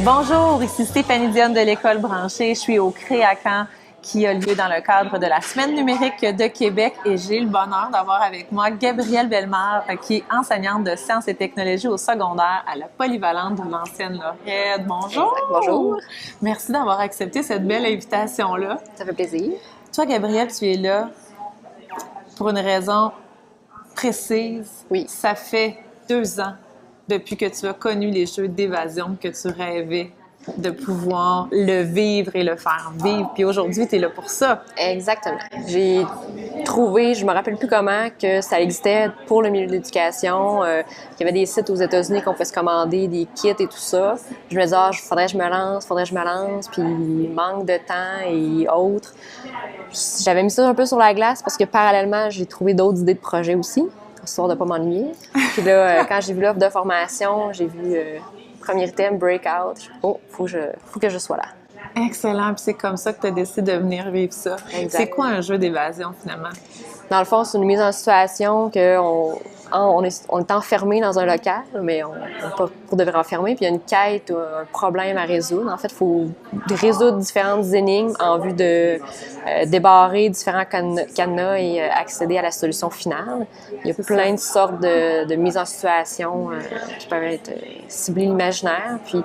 Bonjour, ici Stéphanie Dionne de l'École branchée. Je suis au Créacan qui a lieu dans le cadre de la Semaine numérique de Québec et j'ai le bonheur d'avoir avec moi Gabrielle Bellemare qui est enseignante de sciences et technologies au secondaire à la Polyvalente de l'ancienne Lorette. Bonjour! Exact. Bonjour! Merci d'avoir accepté cette belle invitation-là. Ça fait plaisir. Toi, Gabrielle, tu es là pour une raison précise. Oui. Ça fait 2 ans depuis que tu as connu les jeux d'évasion que tu rêvais de pouvoir le vivre et le faire vivre. Puis aujourd'hui, tu es là pour ça. Exactement. J'ai trouvé, je me rappelle plus comment, que ça existait pour le milieu de l'éducation, qu'il y avait des sites aux États-Unis qu'on pouvait se commander, des kits et tout ça. Je me disais, faudrait que je me lance, puis manque de temps et autres. J'avais mis ça un peu sur la glace parce que parallèlement, j'ai trouvé d'autres idées de projets aussi, histoire de pas m'ennuyer. Puis là, quand j'ai vu l'offre de formation, j'ai vu premier thème, Breakout. Oh, faut que je sois là. Excellent. Puis c'est comme ça que tu as décidé de venir vivre ça. Exact. C'est quoi un jeu d'évasion, finalement? Dans le fond, c'est une mise en situation qu'on est enfermé dans un local, mais on n'est pas pour de vrai enfermé, puis il y a une quête, un problème à résoudre. En fait, il faut résoudre différentes énigmes en vue de débarrer différents cadenas et accéder à la solution finale. Il y a plein de sortes de mises en situation qui peuvent être cibler l'imaginaire, puis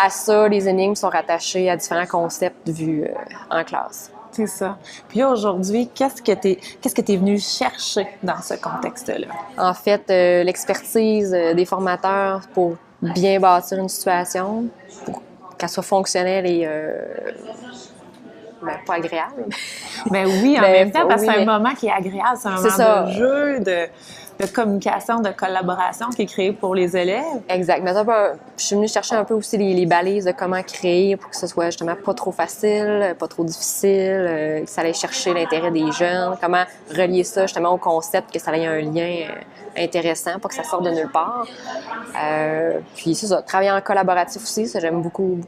à ça, les énigmes sont rattachées à différents concepts vus en classe. C'est ça. Puis aujourd'hui, qu'est-ce que tu es venu chercher dans ce contexte-là? En fait, l'expertise des formateurs pour bien bâtir une situation, pour qu'elle soit fonctionnelle et pas agréable. Ben oui, en même temps, parce que c'est un moment qui est agréable, c'est un moment de jeu, de communication, de collaboration qui est créé pour les élèves. Exact. Mais je suis venue chercher un peu aussi les balises de comment créer pour que ce soit justement pas trop facile, pas trop difficile, que ça aille chercher l'intérêt des jeunes, comment relier ça justement au concept, que ça ait un lien intéressant, pas que ça sorte de nulle part. Puis c'est ça, travailler en collaboratif aussi, ça j'aime beaucoup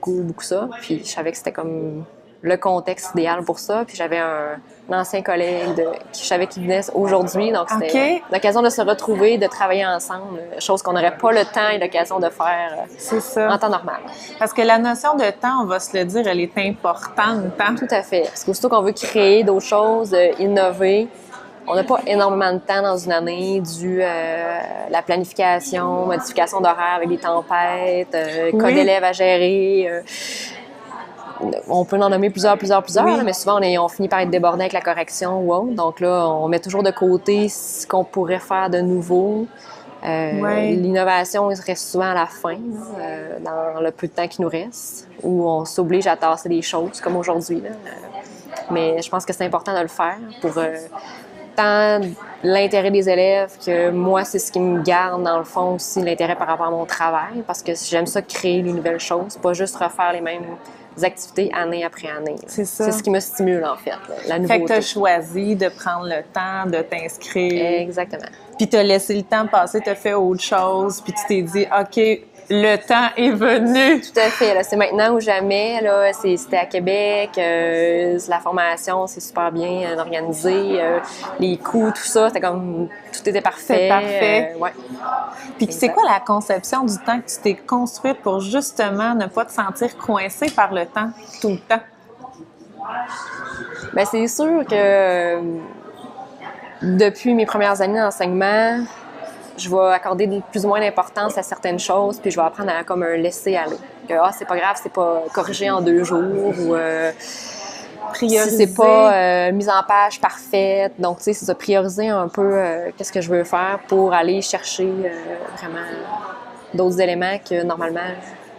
ça. Puis je savais que c'était comme le contexte idéal pour ça. Puis j'avais un ancien collègue je savais qu'il venait aujourd'hui, donc c'était l'occasion de se retrouver, de travailler ensemble, chose qu'on n'aurait pas le temps et l'occasion de faire en temps normal. Parce que la notion de temps, on va se le dire, elle est importante. Hein? Tout à fait. Parce qu'aussitôt qu'on veut créer d'autres choses, innover, on n'a pas énormément de temps dans une année dû la planification, modification d'horaire avec des tempêtes, cas d'élèves à gérer. On peut en nommer plusieurs, là, mais souvent, on finit par être débordé avec la correction ou autre. Donc là, on met toujours de côté ce qu'on pourrait faire de nouveau. L'innovation, il reste souvent à la fin, dans le peu de temps qui nous reste, où on s'oblige à tasser des choses, comme aujourd'hui. Mais je pense que c'est important de le faire pour tant l'intérêt des élèves que moi, c'est ce qui me garde, dans le fond, aussi l'intérêt par rapport à mon travail, parce que j'aime ça créer les nouvelles choses, pas juste refaire les mêmes activités année après année. C'est ça. C'est ce qui me stimule, en fait, la nouveauté. Fait que tu as choisi de prendre le temps de t'inscrire. Exactement. Puis tu as laissé le temps passer, tu as fait autre chose, puis tu t'es dit, OK, le temps est venu. Tout à fait. Là, c'est maintenant ou jamais. Là, c'était à Québec. La formation, c'est super bien organisé. Les coûts, tout ça, c'était comme... Tout était parfait. C'est parfait. Ouais. Puis c'est quoi la conception du temps que tu t'es construite pour justement ne pas te sentir coincé par le temps, tout le temps? Bien, c'est sûr que depuis mes premières années d'enseignement, je vais accorder plus ou moins d'importance à certaines choses, puis je vais apprendre à comme un laisser-aller. Que c'est pas grave, c'est pas corrigé en 2 jours, ou prioriser. C'est pas mise en page parfaite. Donc, tu sais, c'est ça, prioriser un peu qu'est-ce que je veux faire pour aller chercher vraiment d'autres éléments que normalement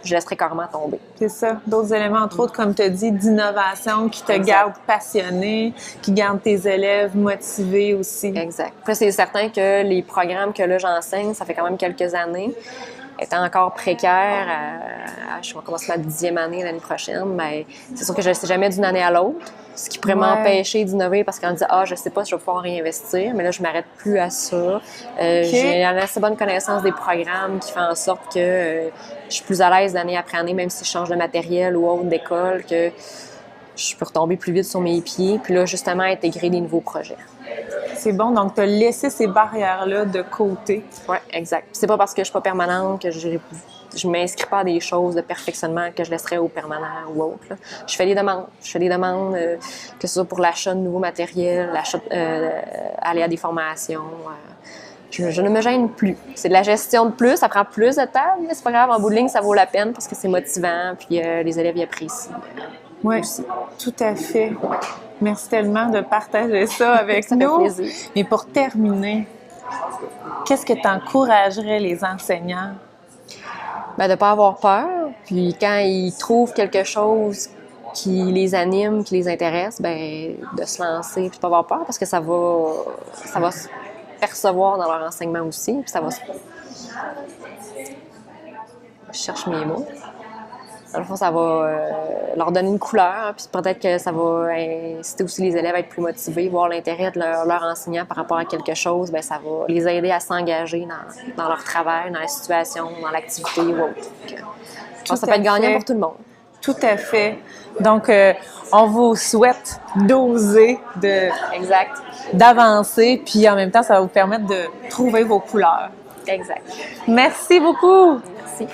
je laisserais carrément tomber. C'est ça. D'autres éléments, entre autres, comme tu as dit, d'innovation qui te gardent passionné, qui gardent tes élèves motivés aussi. Exact. Puis là, c'est certain que les programmes que là j'enseigne, ça fait quand même quelques années, étant encore précaire, je vais commencer ma 10e année l'année prochaine, mais c'est sûr que je ne sais jamais d'une année à l'autre, ce qui pourrait m'empêcher d'innover parce qu'on dit « Ah, je sais pas si je vais pouvoir réinvestir », mais là, je m'arrête plus à ça. J'ai une assez bonne connaissance des programmes qui fait en sorte que je suis plus à l'aise d'année après année, même si je change de matériel ou autre d'école, que je peux retomber plus vite sur mes pieds, puis là, justement, intégrer des nouveaux projets. C'est bon, donc tu as laissé ces barrières-là de côté. Oui, exact. Puis c'est pas parce que je suis pas permanente que je m'inscris pas à des choses de perfectionnement que je laisserai au permanent ou autre, là. Je fais des demandes. Que ce soit pour l'achat de nouveaux matériels, aller à des formations. Je ne me gêne plus. C'est de la gestion de plus, ça prend plus de temps, mais c'est pas grave. En bout de ligne, ça vaut la peine parce que c'est motivant, puis les élèves y apprécient. Oui, tout à fait. Merci tellement de partager ça avec Ça nous. fait plaisir. Mais pour terminer, qu'est-ce que tu encouragerais les enseignants? Ben, de ne pas avoir peur. Puis quand ils trouvent quelque chose qui les anime, qui les intéresse, ben de se lancer puis de pas avoir peur parce que ça va se percevoir dans leur enseignement aussi. Puis ça va se... Je cherche mes mots. Dans le fond, ça va leur donner une couleur, puis peut-être que ça va inciter aussi les élèves à être plus motivés, voir l'intérêt de leur enseignant par rapport à quelque chose, bien, ça va les aider à s'engager dans leur travail, dans la situation, dans l'activité ou autre. Donc, je pense que ça peut être gagnant pour tout le monde. Tout à fait. Donc, on vous souhaite d'oser, d'avancer, puis en même temps, ça va vous permettre de trouver vos couleurs. Exact. Merci beaucoup! Merci.